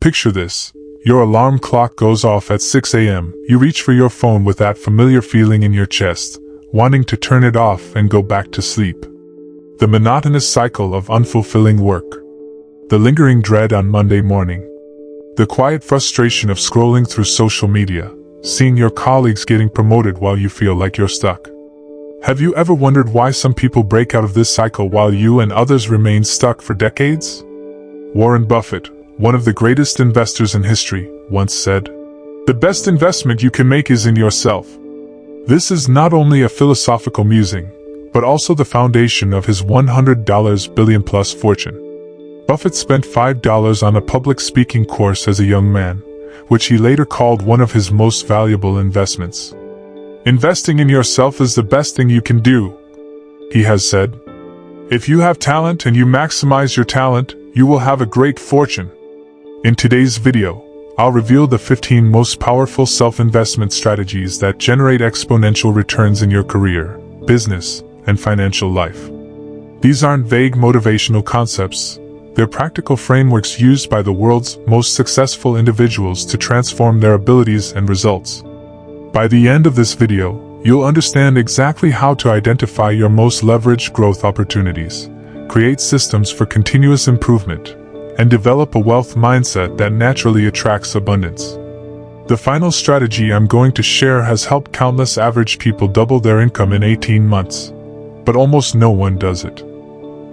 Picture this. Your alarm clock goes off at 6 a.m. You reach for your phone with that familiar feeling in your chest, wanting to turn it off and go back to sleep. The monotonous cycle of unfulfilling work. The lingering dread on Monday morning. The quiet frustration of scrolling through social media, seeing your colleagues getting promoted while you feel like you're stuck. Have you ever wondered why some people break out of this cycle while you and others remain stuck for decades? Warren Buffett, one of the greatest investors in history, once said, "The best investment you can make is in yourself." This is not only a philosophical musing, but also the foundation of his $100 billion-plus fortune. Buffett spent $5 on a public speaking course as a young man, which he later called one of his most valuable investments. "Investing in yourself is the best thing you can do," he has said. "If you have talent and you maximize your talent, you will have a great fortune." In today's video, I'll reveal the 15 most powerful self-investment strategies that generate exponential returns in your career, business, and financial life. These aren't vague motivational concepts. They're practical frameworks used by the world's most successful individuals to transform their abilities and results. By the end of this video, you'll understand exactly how to identify your most leveraged growth opportunities, create systems for continuous improvement, and develop a wealth mindset that naturally attracts abundance. The final strategy I'm going to share has helped countless average people double their income in 18 months. But almost no one does it.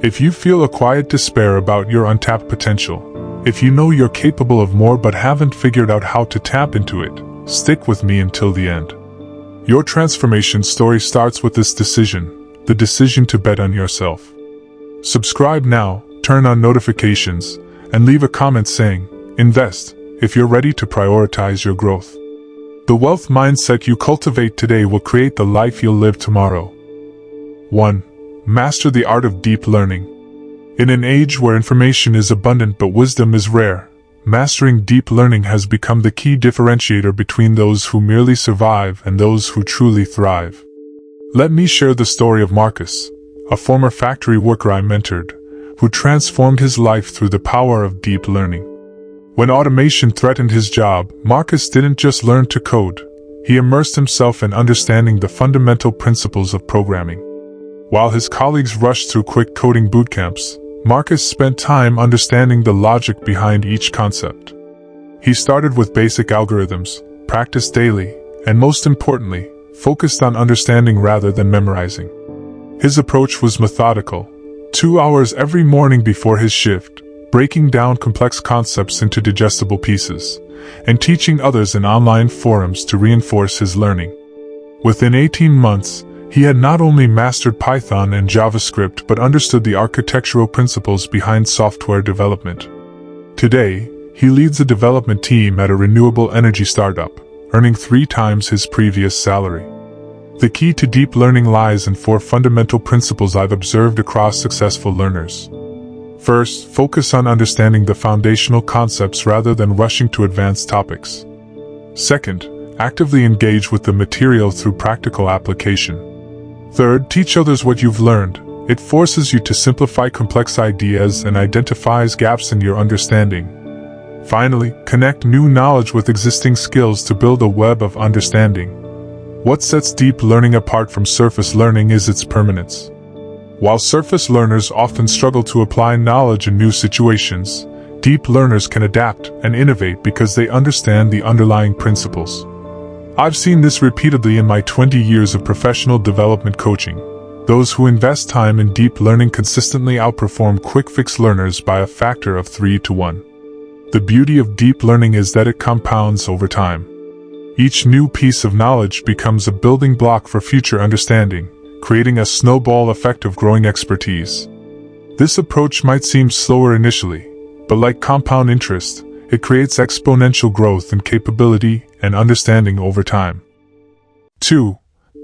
If you feel a quiet despair about your untapped potential, if you know you're capable of more but haven't figured out how to tap into it, stick with me until the end. Your transformation story starts with this decision, the decision to bet on yourself. Subscribe now, turn on notifications, and leave a comment saying, "Invest," if you're ready to prioritize your growth. The wealth mindset you cultivate today will create the life you'll live tomorrow. 1. Master the art of deep learning. In an age where information is abundant but wisdom is rare, mastering deep learning has become the key differentiator between those who merely survive and those who truly thrive. Let me share the story of Marcus, a former factory worker I mentored, who transformed his life through the power of deep learning. When automation threatened his job, Marcus didn't just learn to code. He immersed himself in understanding the fundamental principles of programming. While his colleagues rushed through quick coding bootcamps, Marcus spent time understanding the logic behind each concept. He started with basic algorithms, practiced daily, and most importantly, focused on understanding rather than memorizing. His approach was methodical, 2 hours every morning before his shift, breaking down complex concepts into digestible pieces, and teaching others in online forums to reinforce his learning. Within 18 months, he had not only mastered Python and JavaScript but understood the architectural principles behind software development. Today, he leads a development team at a renewable energy startup, earning 3 times his previous salary. The key to deep learning lies in 4 fundamental principles I've observed across successful learners. First, focus on understanding the foundational concepts rather than rushing to advanced topics. Second, actively engage with the material through practical application. Third, teach others what you've learned. It forces you to simplify complex ideas and identifies gaps in your understanding. Finally, connect new knowledge with existing skills to build a web of understanding. What sets deep learning apart from surface learning is its permanence. While surface learners often struggle to apply knowledge in new situations, deep learners can adapt and innovate because they understand the underlying principles. I've seen this repeatedly in my 20 years of professional development coaching. Those who invest time in deep learning consistently outperform quick-fix learners by a factor of 3 to 1. The beauty of deep learning is that it compounds over time. Each new piece of knowledge becomes a building block for future understanding, creating a snowball effect of growing expertise. This approach might seem slower initially, but like compound interest, it creates exponential growth in capability and understanding over time. 2.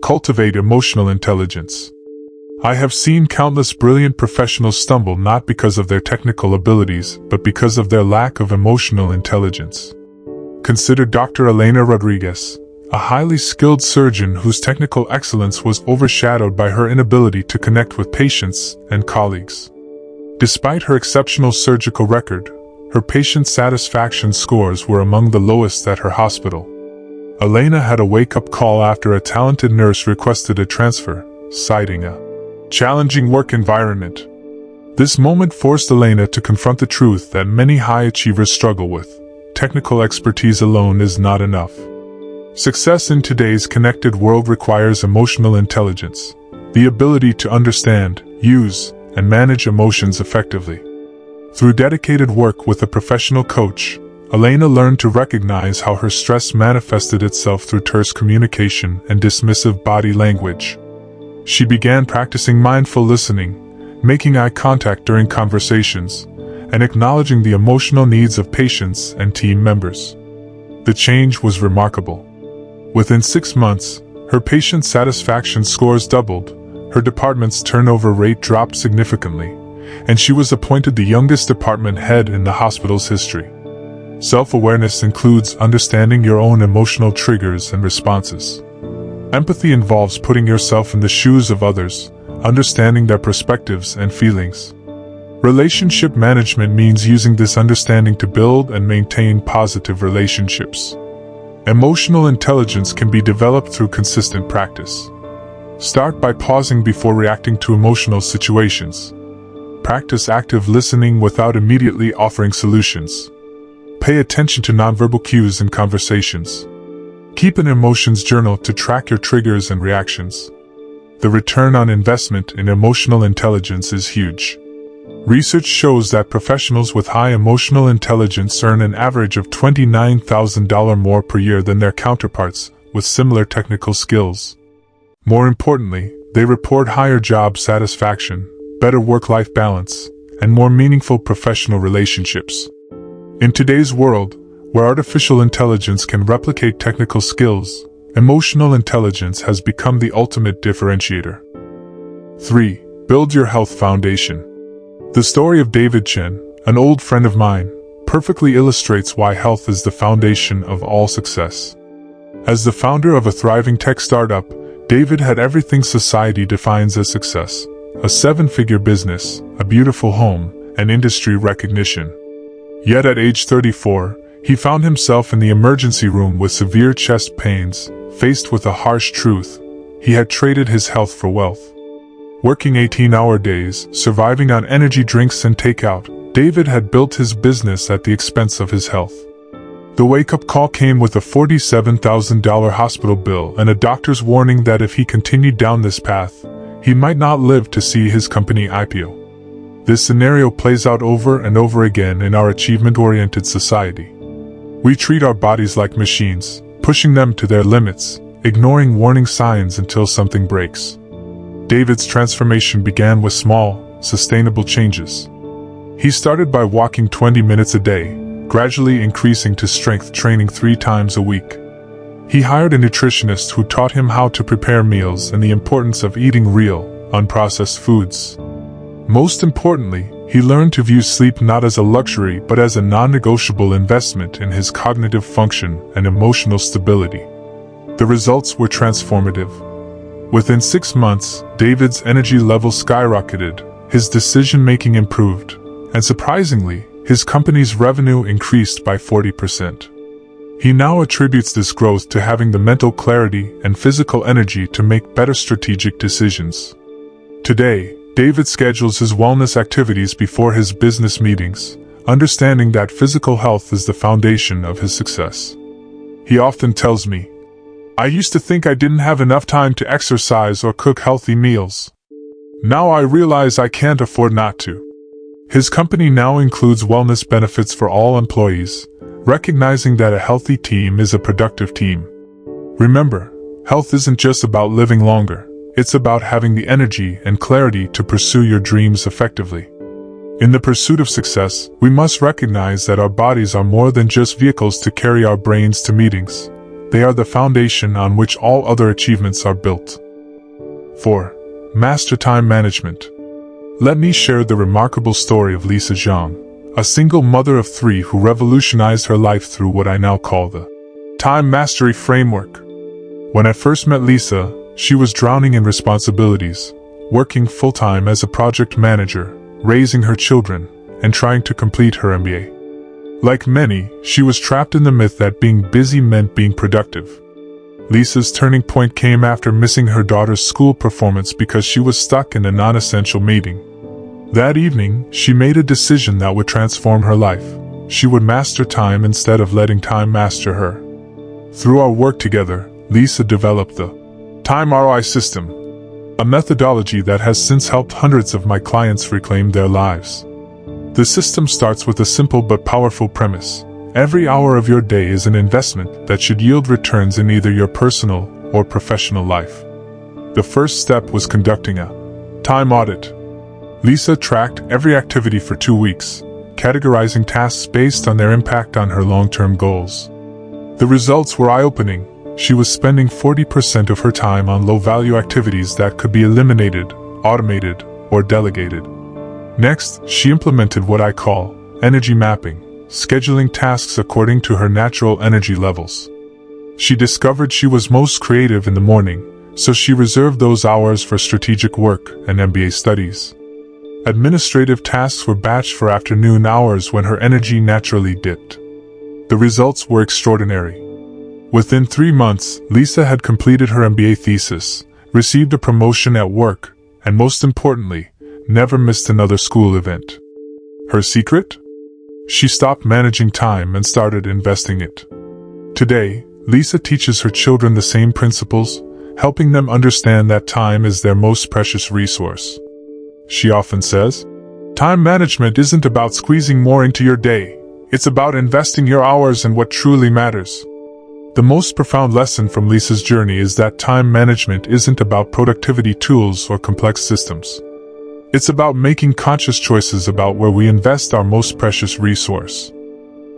Cultivate emotional intelligence. I have seen countless brilliant professionals stumble not because of their technical abilities, but because of their lack of emotional intelligence. Consider Dr. Elena Rodriguez, a highly skilled surgeon whose technical excellence was overshadowed by her inability to connect with patients and colleagues. Despite her exceptional surgical record, her patient satisfaction scores were among the lowest at her hospital. Elena had a wake-up call after a talented nurse requested a transfer, citing a challenging work environment. This moment forced Elena to confront the truth that many high achievers struggle with. Technical expertise alone is not enough. Success in today's connected world requires emotional intelligence, the ability to understand, use, and manage emotions effectively. Through dedicated work with a professional coach, Elena learned to recognize how her stress manifested itself through terse communication and dismissive body language. She began practicing mindful listening, making eye contact during conversations, and acknowledging the emotional needs of patients and team members. The change was remarkable. Within 6 months, her patient satisfaction scores doubled, her department's turnover rate dropped significantly, and she was appointed the youngest department head in the hospital's history. Self-awareness includes understanding your own emotional triggers and responses. Empathy involves putting yourself in the shoes of others, understanding their perspectives and feelings. Relationship management means using this understanding to build and maintain positive relationships. Emotional intelligence can be developed through consistent practice. Start by pausing before reacting to emotional situations. Practice active listening without immediately offering solutions. Pay attention to nonverbal cues in conversations. Keep an emotions journal to track your triggers and reactions. The return on investment in emotional intelligence is huge. Research shows that professionals with high emotional intelligence earn an average of $29,000 more per year than their counterparts with similar technical skills. More importantly, they report higher job satisfaction, better work-life balance, and more meaningful professional relationships. In today's world, where artificial intelligence can replicate technical skills, emotional intelligence has become the ultimate differentiator. 3. Build your health foundation. The story of David Chen, an old friend of mine, perfectly illustrates why health is the foundation of all success. As the founder of a thriving tech startup, David had everything society defines as success: a 7-figure business, a beautiful home, and industry recognition. Yet at age 34, he found himself in the emergency room with severe chest pains, faced with a harsh truth: he had traded his health for wealth. Working 18-hour days, surviving on energy drinks and takeout, David had built his business at the expense of his health. The wake-up call came with a $47,000 hospital bill and a doctor's warning that if he continued down this path, he might not live to see his company IPO. This scenario plays out over and over again in our achievement-oriented society. We treat our bodies like machines, pushing them to their limits, ignoring warning signs until something breaks. David's transformation began with small, sustainable changes. He started by walking 20 minutes a day, gradually increasing to strength training 3 times a week. He hired a nutritionist who taught him how to prepare meals and the importance of eating real, unprocessed foods. Most importantly, he learned to view sleep not as a luxury but as a non-negotiable investment in his cognitive function and emotional stability. The results were transformative. Within 6 months, David's energy level skyrocketed, his decision-making improved, and surprisingly, his company's revenue increased by 40%. He now attributes this growth to having the mental clarity and physical energy to make better strategic decisions. Today, David schedules his wellness activities before his business meetings, understanding that physical health is the foundation of his success. He often tells me, "I used to think I didn't have enough time to exercise or cook healthy meals. Now I realize I can't afford not to." His company now includes wellness benefits for all employees, recognizing that a healthy team is a productive team. Remember, health isn't just about living longer. It's about having the energy and clarity to pursue your dreams effectively. In the pursuit of success, we must recognize that our bodies are more than just vehicles to carry our brains to meetings. They are the foundation on which all other achievements are built. 4. Master time management. Let me share the remarkable story of Lisa Zhang, a single mother of 3 who revolutionized her life through what I now call the time mastery framework. When I first met Lisa, she was drowning in responsibilities, working full-time as a project manager, raising her children, and trying to complete her MBA. Like many, she was trapped in the myth that being busy meant being productive. Lisa's turning point came after missing her daughter's school performance because she was stuck in a non-essential meeting. That evening, she made a decision that would transform her life. She would master time instead of letting time master her. Through our work together, Lisa developed the Time ROI system, a methodology that has since helped hundreds of my clients reclaim their lives. The system starts with a simple but powerful premise. Every hour of your day is an investment that should yield returns in either your personal or professional life. The first step was conducting a time audit. Lisa tracked every activity for 2 weeks, categorizing tasks based on their impact on her long-term goals. The results were eye-opening. She was spending 40% of her time on low-value activities that could be eliminated, automated, or delegated. Next, she implemented what I call energy mapping, scheduling tasks according to her natural energy levels. She discovered she was most creative in the morning, so she reserved those hours for strategic work and MBA studies. Administrative tasks were batched for afternoon hours when her energy naturally dipped. The results were extraordinary. Within 3 months, Lisa had completed her MBA thesis, received a promotion at work, and most importantly, never missed another school event. Her secret? She stopped managing time and started investing it. Today, Lisa teaches her children the same principles, helping them understand that time is their most precious resource. She often says, "Time management isn't about squeezing more into your day. It's about investing your hours in what truly matters." The most profound lesson from Lisa's journey is that time management isn't about productivity tools or complex systems. It's about making conscious choices about where we invest our most precious resource.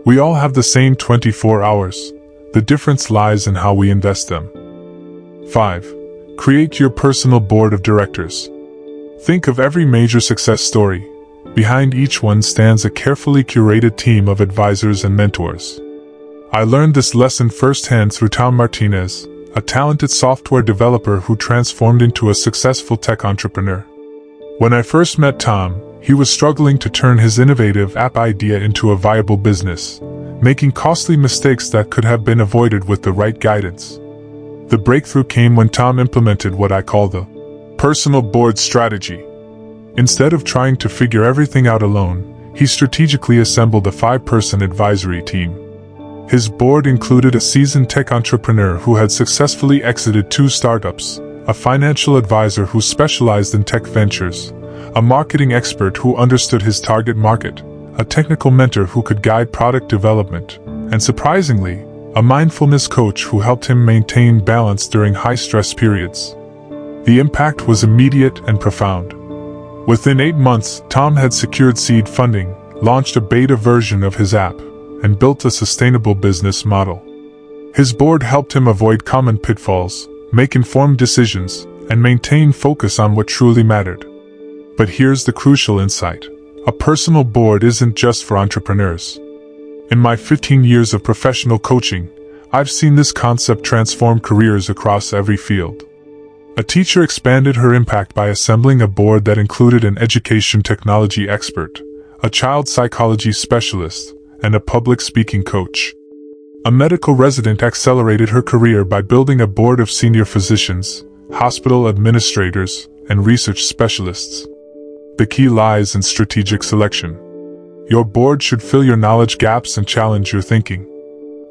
We all have the same 24 hours. The difference lies in how we invest them. 5. Create your personal board of directors. Think of every major success story. Behind each one stands a carefully curated team of advisors and mentors. I learned this lesson firsthand through Tom Martinez, a talented software developer who transformed into a successful tech entrepreneur. When I first met Tom, he was struggling to turn his innovative app idea into a viable business, making costly mistakes that could have been avoided with the right guidance. The breakthrough came when Tom implemented what I call the personal board strategy. Instead of trying to figure everything out alone, he strategically assembled a 5-person advisory team. His board included a seasoned tech entrepreneur who had successfully exited 2 startups, a financial advisor who specialized in tech ventures, a marketing expert who understood his target market, a technical mentor who could guide product development, and surprisingly, a mindfulness coach who helped him maintain balance during high-stress periods. The impact was immediate and profound. Within 8 months, Tom had secured seed funding, launched a beta version of his app, and built a sustainable business model. His board helped him avoid common pitfalls, make informed decisions, and maintain focus on what truly mattered. But here's the crucial insight. A personal board isn't just for entrepreneurs. In my 15 years of professional coaching, I've seen this concept transform careers across every field. A teacher expanded her impact by assembling a board that included an education technology expert, a child psychology specialist, and a public speaking coach. A medical resident accelerated her career by building a board of senior physicians, hospital administrators, and research specialists. The key lies in strategic selection. Your board should fill your knowledge gaps and challenge your thinking.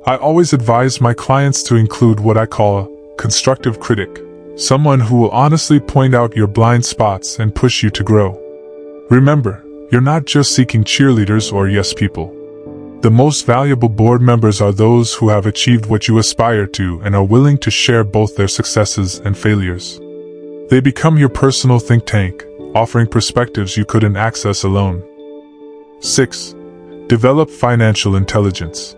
I always advise my clients to include what I call a constructive critic, someone who will honestly point out your blind spots and push you to grow. Remember, you're not just seeking cheerleaders or yes people. The most valuable board members are those who have achieved what you aspire to and are willing to share both their successes and failures. They become your personal think tank, offering perspectives you couldn't access alone. 6. Develop financial intelligence.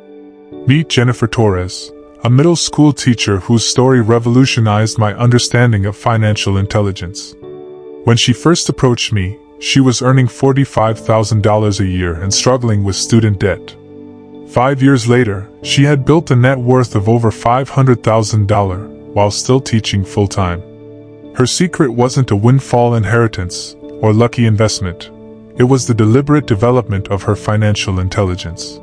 Meet Jennifer Torres, a middle school teacher whose story revolutionized my understanding of financial intelligence. When she first approached me, she was earning $45,000 a year and struggling with student debt. 5 years later, she had built a net worth of over $500,000 while still teaching full-time. Her secret wasn't a windfall inheritance or lucky investment. It was the deliberate development of her financial intelligence.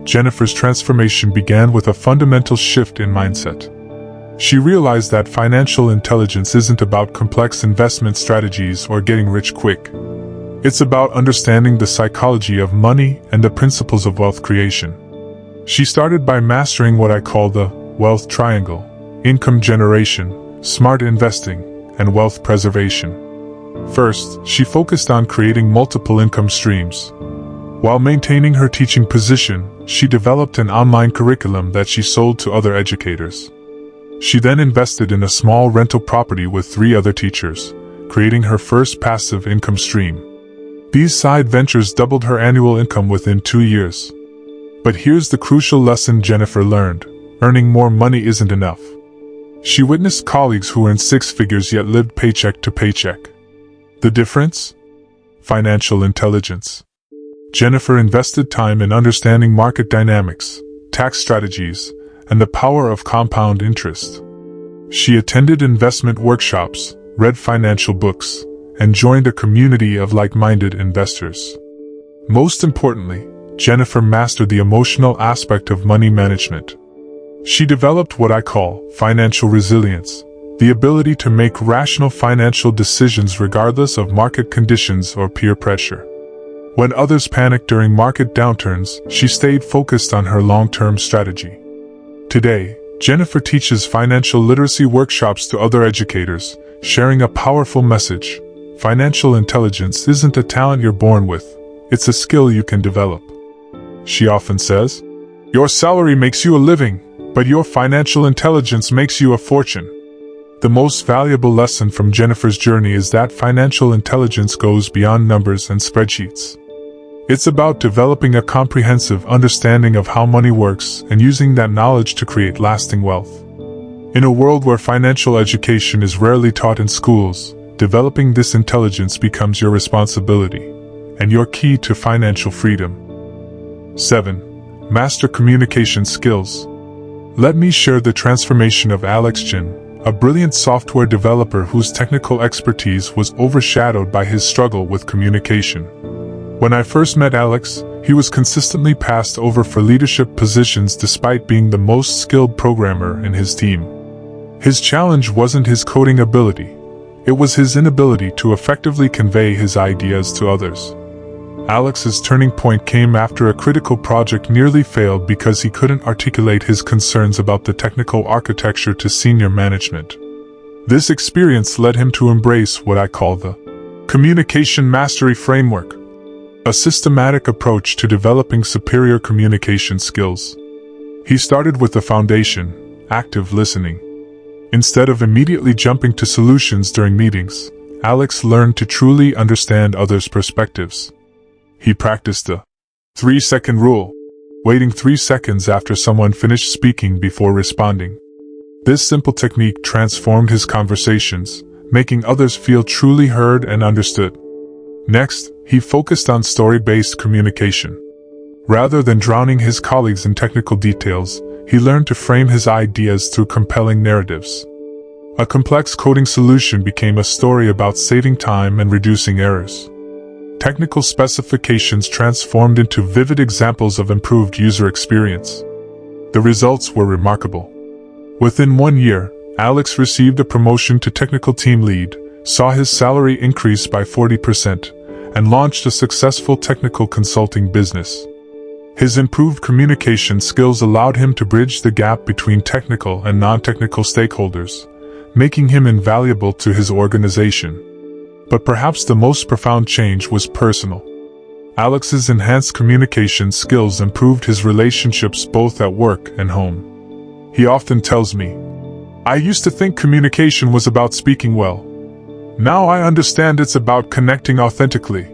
Jennifer's transformation began with a fundamental shift in mindset. She realized that financial intelligence isn't about complex investment strategies or getting rich quick. It's about understanding the psychology of money and the principles of wealth creation. She started by mastering what I call the wealth triangle: income generation, smart investing, and wealth preservation. First, she focused on creating multiple income streams. While maintaining her teaching position, she developed an online curriculum that she sold to other educators. She then invested in a small rental property with 3 other teachers, creating her first passive income stream. These side ventures doubled her annual income within 2 years. But here's the crucial lesson Jennifer learned: earning more money isn't enough. She witnessed colleagues who earned 6 figures yet lived paycheck to paycheck. The difference? Financial intelligence. Jennifer invested time in understanding market dynamics, tax strategies, and the power of compound interest. She attended investment workshops, read financial books, and joined a community of like-minded investors. Most importantly, Jennifer mastered the emotional aspect of money management. She developed what I call financial resilience, the ability to make rational financial decisions regardless of market conditions or peer pressure. When others panicked during market downturns, she stayed focused on her long-term strategy. Today, Jennifer teaches financial literacy workshops to other educators, sharing a powerful message: financial intelligence isn't a talent you're born with, it's a skill you can develop. She often says, "Your salary makes you a living, but your financial intelligence makes you a fortune." The most valuable lesson from Jennifer's journey is that financial intelligence goes beyond numbers and spreadsheets. It's about developing a comprehensive understanding of how money works and using that knowledge to create lasting wealth. In a world where financial education is rarely taught in schools, developing this intelligence becomes your responsibility and your key to financial freedom. 7. Master communication skills. Let me share the transformation of Alex Jin, a brilliant software developer whose technical expertise was overshadowed by his struggle with communication. When I first met Alex, he was consistently passed over for leadership positions despite being the most skilled programmer in his team. His challenge wasn't his coding ability, it was his inability to effectively convey his ideas to others. Alex's turning point came after a critical project nearly failed because he couldn't articulate his concerns about the technical architecture to senior management. This experience led him to embrace what I call the Communication Mastery Framework, a systematic approach to developing superior communication skills. He started with the foundation: active listening. Instead of immediately jumping to solutions during meetings, Alex learned to truly understand others' perspectives. He practiced the 3-second rule, waiting 3 seconds after someone finished speaking before responding. This simple technique transformed his conversations, making others feel truly heard and understood. Next, he focused on story-based communication. Rather than drowning his colleagues in technical details, he learned to frame his ideas through compelling narratives. A complex coding solution became a story about saving time and reducing errors. Technical specifications transformed into vivid examples of improved user experience. The results were remarkable. Within 1 year, Alex received a promotion to technical team lead, saw his salary increase by 40%, and launched a successful technical consulting business. His improved communication skills allowed him to bridge the gap between technical and non-technical stakeholders, making him invaluable to his organization. But perhaps the most profound change was personal. Alex's enhanced communication skills improved his relationships both at work and home. He often tells me, "I used to think communication was about speaking well. Now I understand it's about connecting authentically."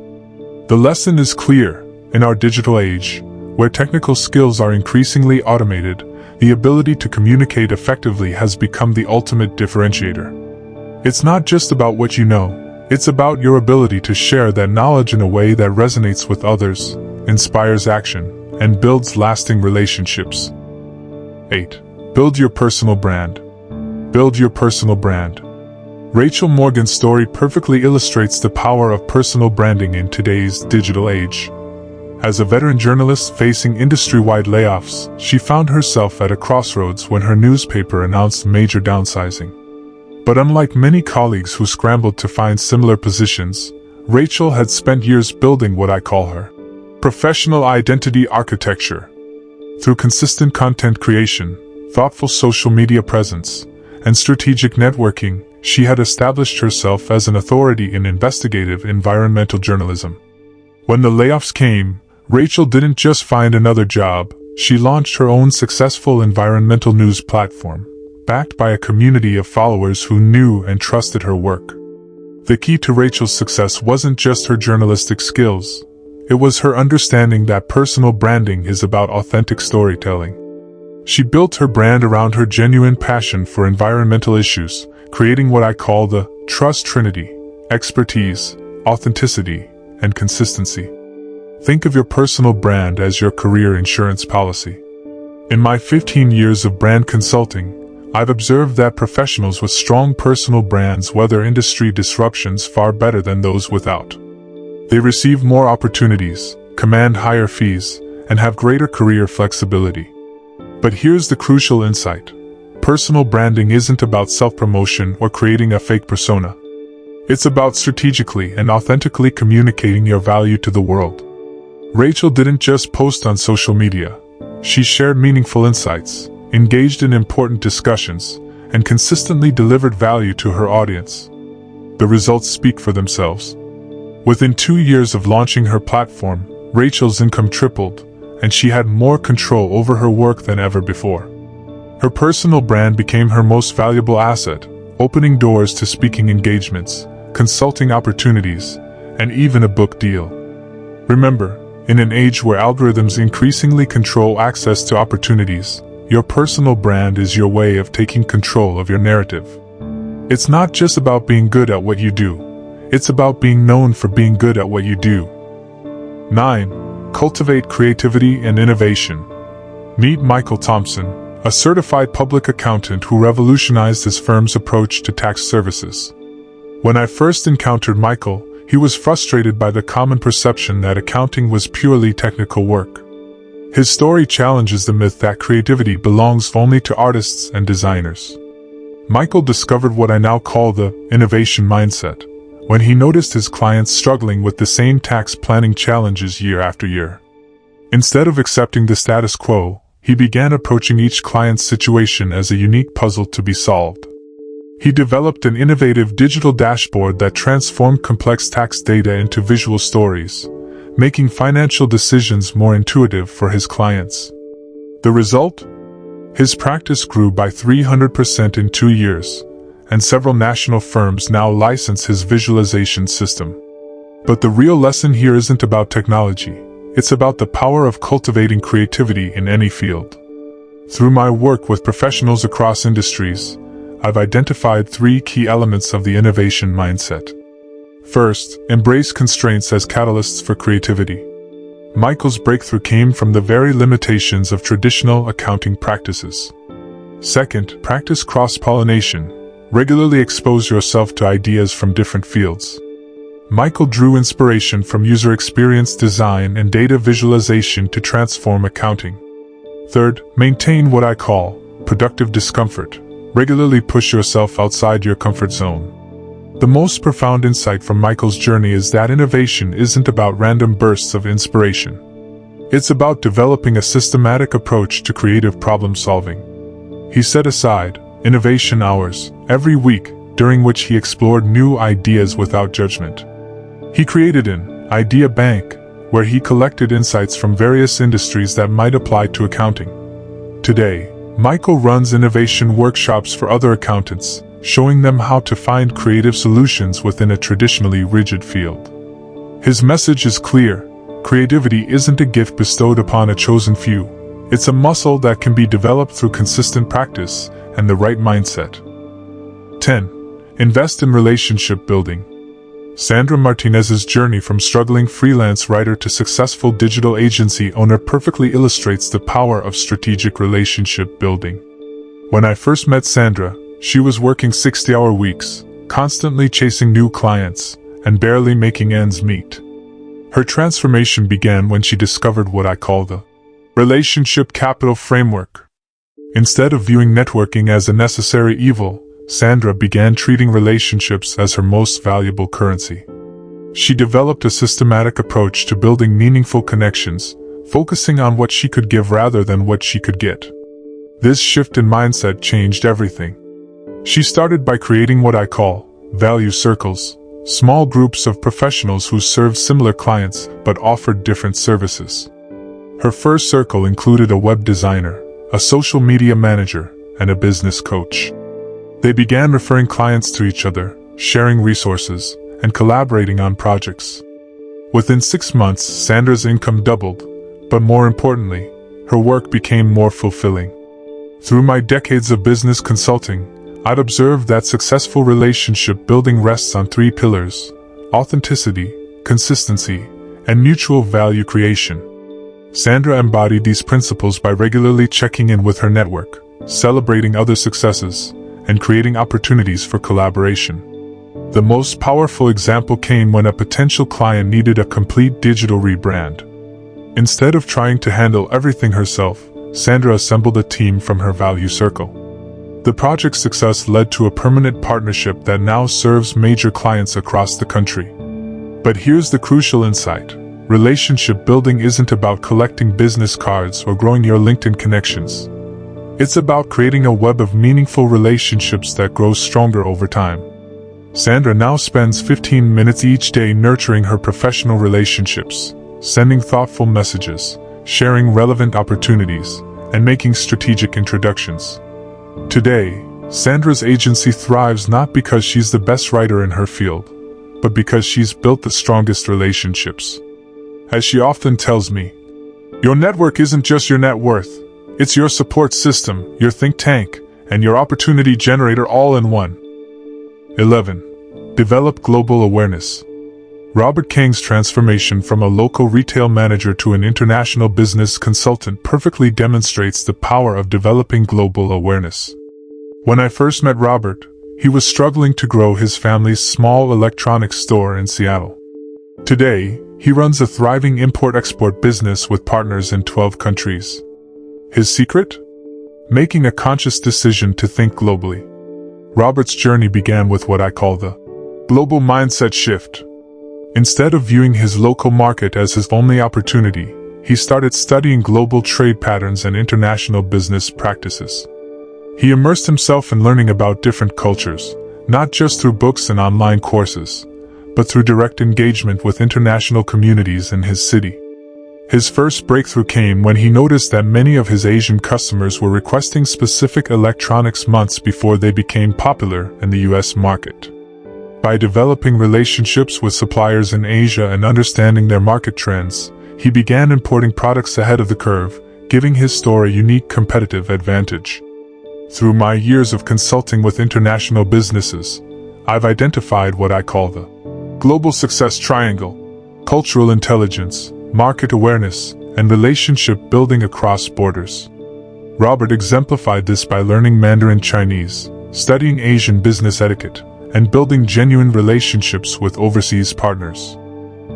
The lesson is clear: in our digital age, where technical skills are increasingly automated, the ability to communicate effectively has become the ultimate differentiator. It's not just about what you know, it's about your ability to share that knowledge in a way that resonates with others, inspires action, and builds lasting relationships. 8. Build your personal brand. Build your personal brand. Rachel Morgan's story perfectly illustrates the power of personal branding in today's digital age. As a veteran journalist facing industry-wide layoffs, she found herself at a crossroads when her newspaper announced major downsizing. But unlike many colleagues who scrambled to find similar positions, Rachel had spent years building what I call her professional identity architecture. Through consistent content creation, thoughtful social media presence, and strategic networking, she had established herself as an authority in investigative environmental journalism. When the layoffs came, Rachel didn't just find another job, she launched her own successful environmental news platform, backed by a community of followers who knew and trusted her work. The key to Rachel's success wasn't just her journalistic skills. It was her understanding that personal branding is about authentic storytelling. She built her brand around her genuine passion for environmental issues, creating what I call the trust trinity: expertise, authenticity, and consistency. Think of your personal brand as your career insurance policy. In my 15 years of brand consulting, I've observed that professionals with strong personal brands weather industry disruptions far better than those without. They receive more opportunities, command higher fees, and have greater career flexibility. But here's the crucial insight. Personal branding isn't about self-promotion or creating a fake persona. It's about strategically and authentically communicating your value to the world. Rachel didn't just post on social media. She shared meaningful insights, engaged in important discussions, and consistently delivered value to her audience. The results speak for themselves. Within 2 years of launching her platform, Rachel's income tripled, and she had more control over her work than ever before. Her personal brand became her most valuable asset, opening doors to speaking engagements, consulting opportunities, and even a book deal. Remember, in an age where algorithms increasingly control access to opportunities, your personal brand is your way of taking control of your narrative. It's not just about being good at what you do. It's about being known for being good at what you do. 9. Cultivate creativity and innovation. Meet Michael Thompson, a certified public accountant who revolutionized his firm's approach to tax services. When I first encountered Michael, he was frustrated by the common perception that accounting was purely technical work. His story challenges the myth that creativity belongs only to artists and designers. Michael discovered what I now call the innovation mindset, when he noticed his clients struggling with the same tax planning challenges year after year. Instead of accepting the status quo, he began approaching each client's situation as a unique puzzle to be solved. He developed an innovative digital dashboard that transformed complex tax data into visual stories, making financial decisions more intuitive for his clients. The result? His practice grew by 300% in 2 years, and several national firms now license his visualization system. But the real lesson here isn't about technology. It's about the power of cultivating creativity in any field. Through my work with professionals across industries, I've identified 3 key elements of the innovation mindset. First, embrace constraints as catalysts for creativity. Michael's breakthrough came from the very limitations of traditional accounting practices. Second, practice cross-pollination. Regularly expose yourself to ideas from different fields. Michael drew inspiration from user experience design and data visualization to transform accounting. Third, maintain what I call productive discomfort. Regularly push yourself outside your comfort zone. The most profound insight from Michael's journey is that innovation isn't about random bursts of inspiration. It's about developing a systematic approach to creative problem solving. He set aside innovation hours every week, during which he explored new ideas without judgment. He created an idea bank, where he collected insights from various industries that might apply to accounting. Today, Michael runs innovation workshops for other accountants, showing them how to find creative solutions within a traditionally rigid field. His message is clear: creativity isn't a gift bestowed upon a chosen few. It's a muscle that can be developed through consistent practice and the right mindset. 10. Invest in relationship building. Sandra Martinez's journey from struggling freelance writer to successful digital agency owner perfectly illustrates the power of strategic relationship building. When I first met Sandra, she was working 60-hour weeks, constantly chasing new clients, and barely making ends meet. Her transformation began when she discovered what I call the relationship capital framework. Instead of viewing networking as a necessary evil, Sandra began treating relationships as her most valuable currency. She developed a systematic approach to building meaningful connections, focusing on what she could give rather than what she could get. This shift in mindset changed everything. She started by creating what I call value circles, small groups of professionals who served similar clients but offered different services. Her first circle included a web designer, a social media manager, and a business coach. They began referring clients to each other, sharing resources, and collaborating on projects. Within 6 months, Sandra's income doubled, but more importantly, her work became more fulfilling. Through my decades of business consulting, I'd observed that successful relationship building rests on 3 pillars: authenticity, consistency, and mutual value creation. Sandra embodied these principles by regularly checking in with her network, celebrating other successes, and creating opportunities for collaboration. The most powerful example came when a potential client needed a complete digital rebrand. Instead of trying to handle everything herself, Sandra assembled a team from her value circle. The project's success led to a permanent partnership that now serves major clients across the country. But here's the crucial insight: relationship building isn't about collecting business cards or growing your LinkedIn connections. It's about creating a web of meaningful relationships that grows stronger over time. Sandra now spends 15 minutes each day nurturing her professional relationships, sending thoughtful messages, sharing relevant opportunities, and making strategic introductions. Today, Sandra's agency thrives not because she's the best writer in her field, but because she's built the strongest relationships. As she often tells me, your network isn't just your net worth, it's your support system, your think tank, and your opportunity generator all in one. 11. Develop global awareness. Robert King's transformation from a local retail manager to an international business consultant perfectly demonstrates the power of developing global awareness. When I first met Robert, he was struggling to grow his family's small electronics store in Seattle. Today, he runs a thriving import-export business with partners in 12 countries. His secret? Making a conscious decision to think globally. Robert's journey began with what I call the global mindset shift. Instead of viewing his local market as his only opportunity, he started studying global trade patterns and international business practices. He immersed himself in learning about different cultures, not just through books and online courses, but through direct engagement with international communities in his city. His first breakthrough came when he noticed that many of his Asian customers were requesting specific electronics months before they became popular in the US market. By developing relationships with suppliers in Asia and understanding their market trends, he began importing products ahead of the curve, giving his store a unique competitive advantage. Through my years of consulting with international businesses, I've identified what I call the global success triangle: cultural intelligence, market awareness, and relationship building across borders. Robert exemplified this by learning Mandarin Chinese, studying Asian business etiquette, and building genuine relationships with overseas partners.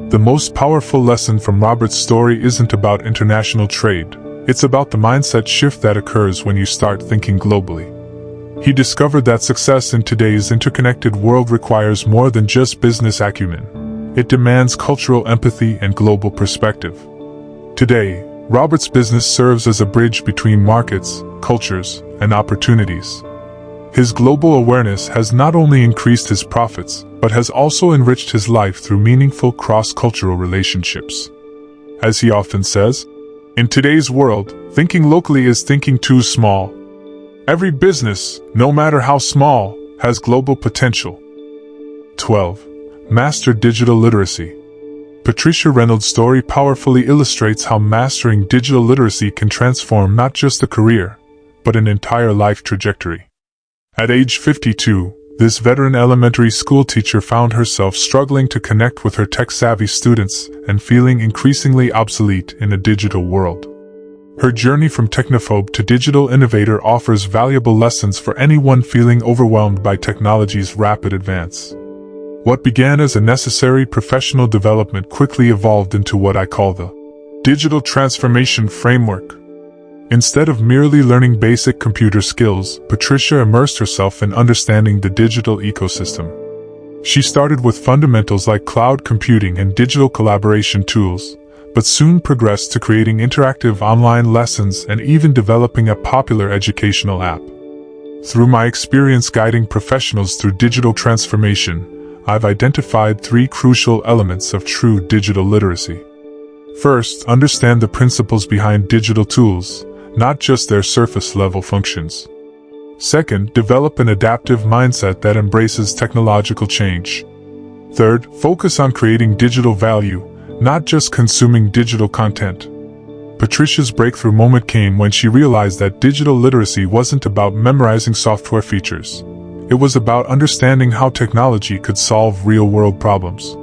The most powerful lesson from Robert's story isn't about international trade, it's about the mindset shift that occurs when you start thinking globally. He discovered that success in today's interconnected world requires more than just business acumen. It demands cultural empathy and global perspective. Today, Robert's business serves as a bridge between markets, cultures, and opportunities. His global awareness has not only increased his profits, but has also enriched his life through meaningful cross-cultural relationships. As he often says, in today's world, thinking locally is thinking too small. Every business, no matter how small, has global potential. 12. Master digital literacy. Patricia Reynolds' story powerfully illustrates how mastering digital literacy can transform not just a career, but an entire life trajectory. At age 52, this veteran elementary school teacher found herself struggling to connect with her tech-savvy students and feeling increasingly obsolete in a digital world. Her journey from technophobe to digital innovator offers valuable lessons for anyone feeling overwhelmed by technology's rapid advance. What began as a necessary professional development quickly evolved into what I call the digital transformation framework. Instead of merely learning basic computer skills, Patricia immersed herself in understanding the digital ecosystem. She started with fundamentals like cloud computing and digital collaboration tools, but soon progressed to creating interactive online lessons and even developing a popular educational app. Through my experience guiding professionals through digital transformation, I've identified 3 crucial elements of true digital literacy. First, understand the principles behind digital tools, not just their surface-level functions. Second, develop an adaptive mindset that embraces technological change. Third, focus on creating digital value, not just consuming digital content. Patricia's breakthrough moment came when she realized that digital literacy wasn't about memorizing software features. It was about understanding how technology could solve real-world problems.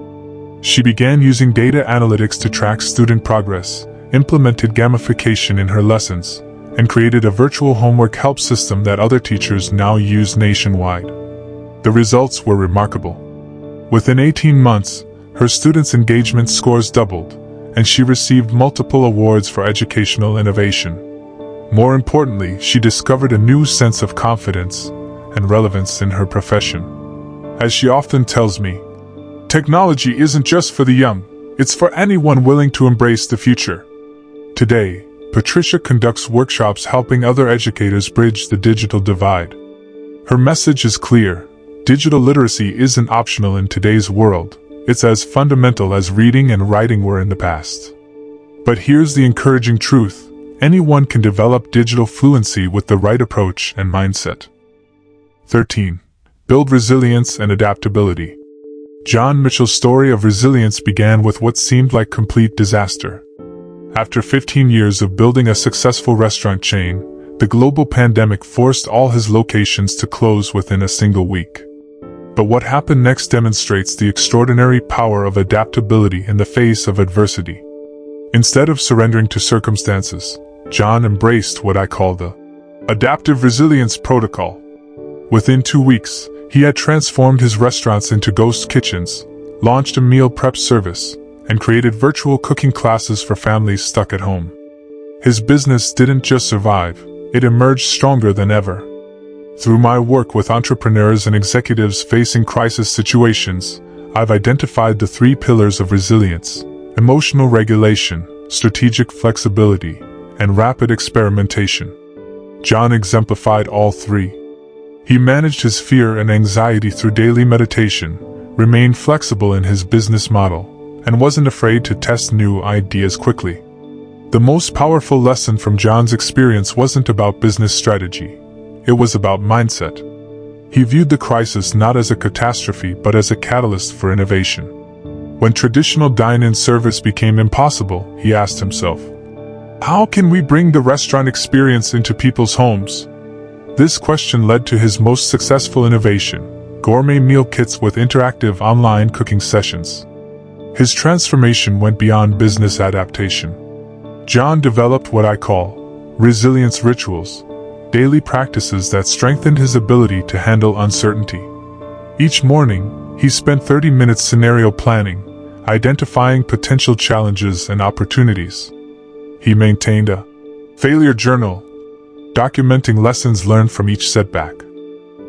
She began using data analytics to track student progress, implemented gamification in her lessons, and created a virtual homework help system that other teachers now use nationwide. The results were remarkable. Within 18 months, her students' engagement scores doubled, and she received multiple awards for educational innovation. More importantly, she discovered a new sense of confidence and relevance in her profession. As she often tells me, technology isn't just for the young, it's for anyone willing to embrace the future. Today, Patricia conducts workshops helping other educators bridge the digital divide. Her message is clear: digital literacy isn't optional in today's world, it's as fundamental as reading and writing were in the past. But here's the encouraging truth: anyone can develop digital fluency with the right approach and mindset. 13. Build resilience and adaptability. John Mitchell's story of resilience began with what seemed like complete disaster. After 15 years of building a successful restaurant chain, the global pandemic forced all his locations to close within a single week. But what happened next demonstrates the extraordinary power of adaptability in the face of adversity. Instead of surrendering to circumstances, John embraced what I call the adaptive resilience protocol. Within 2 weeks, he had transformed his restaurants into ghost kitchens, launched a meal prep service, and created virtual cooking classes for families stuck at home. His business didn't just survive, it emerged stronger than ever. Through my work with entrepreneurs and executives facing crisis situations, I've identified the 3 pillars of resilience: emotional regulation, strategic flexibility, and rapid experimentation. John exemplified all 3. He managed his fear and anxiety through daily meditation, remained flexible in his business model, and wasn't afraid to test new ideas quickly. The most powerful lesson from John's experience wasn't about business strategy. It was about mindset. He viewed the crisis not as a catastrophe but as a catalyst for innovation. When traditional dine-in service became impossible, he asked himself, "How can we bring the restaurant experience into people's homes?" This question led to his most successful innovation: gourmet meal kits with interactive online cooking sessions. His transformation went beyond business adaptation. John developed what I call resilience rituals, daily practices that strengthened his ability to handle uncertainty. Each morning, he spent 30 minutes scenario planning, identifying potential challenges and opportunities. He maintained a failure journal, documenting lessons learned from each setback.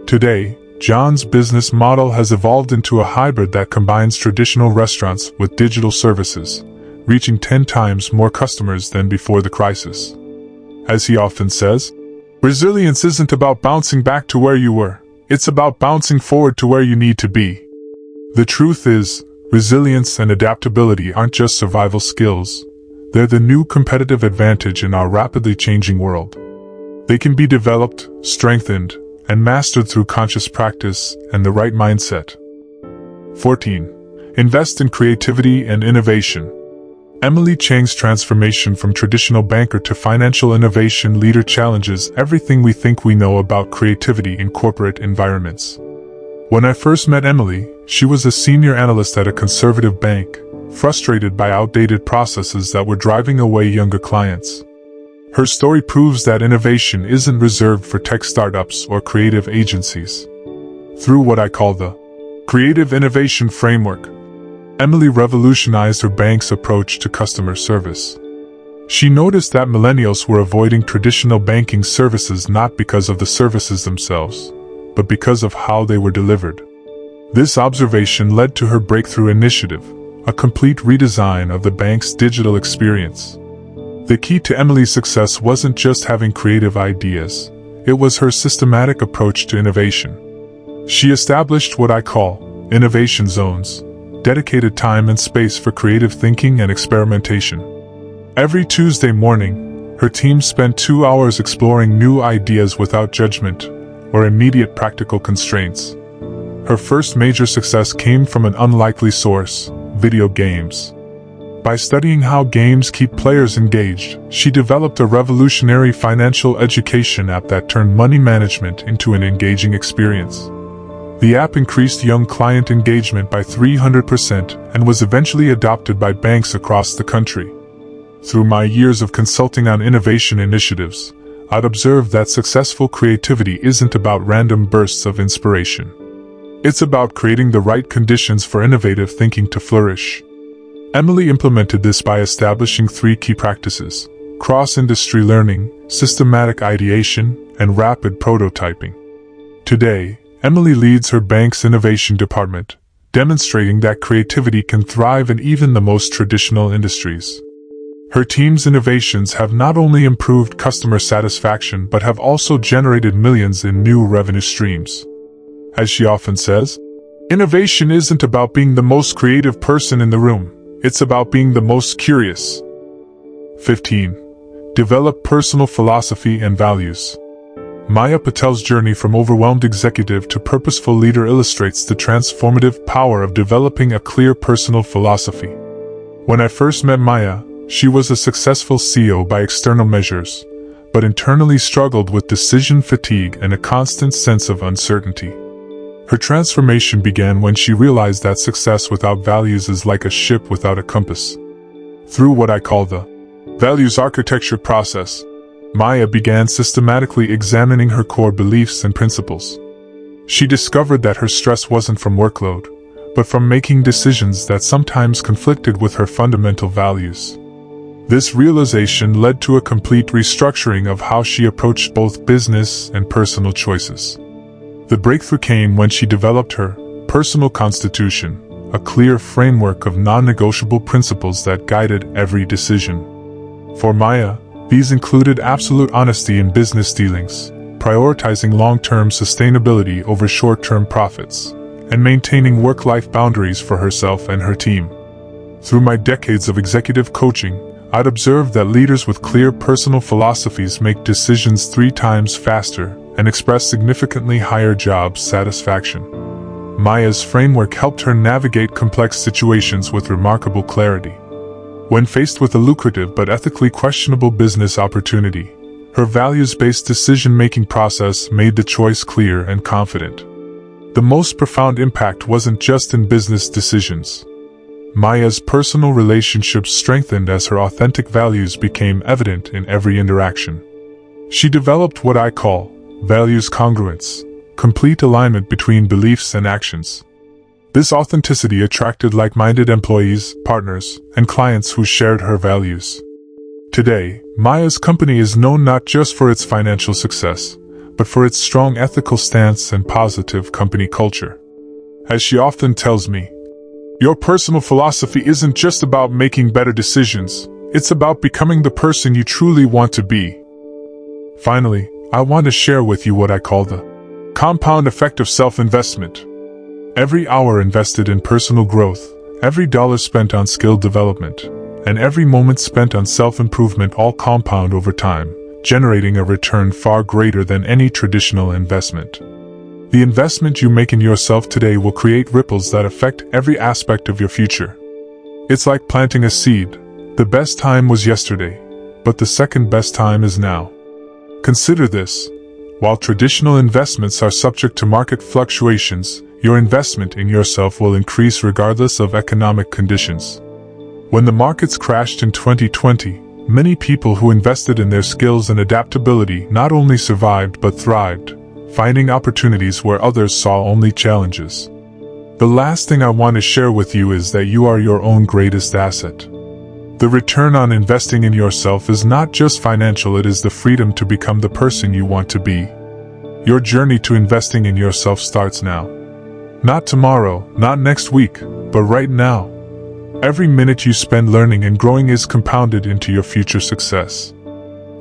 Today, John's business model has evolved into a hybrid that combines traditional restaurants with digital services, reaching 10 times more customers than before the crisis. As he often says, resilience isn't about bouncing back to where you were, it's about bouncing forward to where you need to be. The truth is, resilience and adaptability aren't just survival skills, they're the new competitive advantage in our rapidly changing world. They can be developed, strengthened, and mastered through conscious practice and the right mindset. 14. Invest in creativity and innovation. Emily Chang's transformation from traditional banker to financial innovation leader challenges everything we think we know about creativity in corporate environments. When I first met Emily, she was a senior analyst at a conservative bank, frustrated by outdated processes that were driving away younger clients. Her story proves that innovation isn't reserved for tech startups or creative agencies. Through what I call the Creative Innovation Framework. Emily revolutionized her bank's approach to customer service. She noticed that millennials were avoiding traditional banking services not because of the services themselves, but because of how they were delivered. This observation led to her breakthrough initiative, a complete redesign of the bank's digital experience. The key to Emily's success wasn't just having creative ideas, it was her systematic approach to innovation. She established what I call innovation zones, dedicated time and space for creative thinking and experimentation. Every Tuesday morning, her team spent 2 hours exploring new ideas without judgment or immediate practical constraints. Her first major success came from an unlikely source: video games. By studying how games keep players engaged, she developed a revolutionary financial education app that turned money management into an engaging experience. The app increased young client engagement by 300% and was eventually adopted by banks across the country. Through my years of consulting on innovation initiatives, I'd observed that successful creativity isn't about random bursts of inspiration. It's about creating the right conditions for innovative thinking to flourish. Emily implemented this by establishing 3 key practices: cross-industry learning, systematic ideation, and rapid prototyping. Today, Emily leads her bank's innovation department, demonstrating that creativity can thrive in even the most traditional industries. Her team's innovations have not only improved customer satisfaction but have also generated millions in new revenue streams. As she often says, innovation isn't about being the most creative person in the room, it's about being the most curious. 15. Develop personal philosophy and values. Maya Patel's journey from overwhelmed executive to purposeful leader illustrates the transformative power of developing a clear personal philosophy. When I first met Maya, she was a successful CEO by external measures, but internally struggled with decision fatigue and a constant sense of uncertainty. Her transformation began when she realized that success without values is like a ship without a compass. Through what I call the values architecture process, Maya began systematically examining her core beliefs and principles. She discovered that her stress wasn't from workload, but from making decisions that sometimes conflicted with her fundamental values. This realization led to a complete restructuring of how she approached both business and personal choices. The breakthrough came when she developed her personal constitution, a clear framework of non-negotiable principles that guided every decision. For Maya, these included absolute honesty in business dealings, prioritizing long-term sustainability over short-term profits, and maintaining work-life boundaries for herself and her team. Through my decades of executive coaching, I'd observed that leaders with clear personal philosophies make decisions 3 times faster and express significantly higher job satisfaction. Maya's framework helped her navigate complex situations with remarkable clarity. When faced with a lucrative but ethically questionable business opportunity, her values-based decision-making process made the choice clear and confident. The most profound impact wasn't just in business decisions. Maya's personal relationships strengthened as her authentic values became evident in every interaction. She developed what I call values congruence, complete alignment between beliefs and actions. This authenticity attracted like-minded employees, partners, and clients who shared her values. Today, Maya's company is known not just for its financial success, but for its strong ethical stance and positive company culture. As she often tells me, your personal philosophy isn't just about making better decisions, it's about becoming the person you truly want to be. Finally, I want to share with you what I call the compound effect of self-investment. Every hour invested in personal growth, every dollar spent on skill development, and every moment spent on self-improvement all compound over time, generating a return far greater than any traditional investment. The investment you make in yourself today will create ripples that affect every aspect of your future. It's like planting a seed. The best time was yesterday, but the second best time is now. Consider this. While traditional investments are subject to market fluctuations, your investment in yourself will increase regardless of economic conditions. When the markets crashed in 2020, many people who invested in their skills and adaptability not only survived but thrived, finding opportunities where others saw only challenges. The last thing I want to share with you is that you are your own greatest asset. The return on investing in yourself is not just financial, it is the freedom to become the person you want to be. Your journey to investing in yourself starts now. Not tomorrow, not next week, but right now. Every minute you spend learning and growing is compounded into your future success.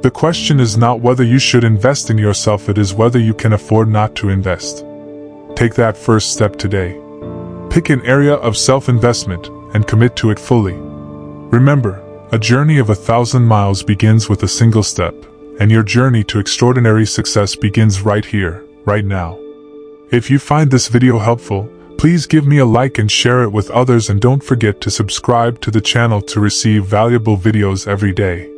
The question is not whether you should invest in yourself, it is whether you can afford not to invest. Take that first step today. Pick an area of self-investment and commit to it fully. Remember, a journey of 1,000 miles begins with a single step, and your journey to extraordinary success begins right here, right now. If you find this video helpful, please give me a like and share it with others, and don't forget to subscribe to the channel to receive valuable videos every day.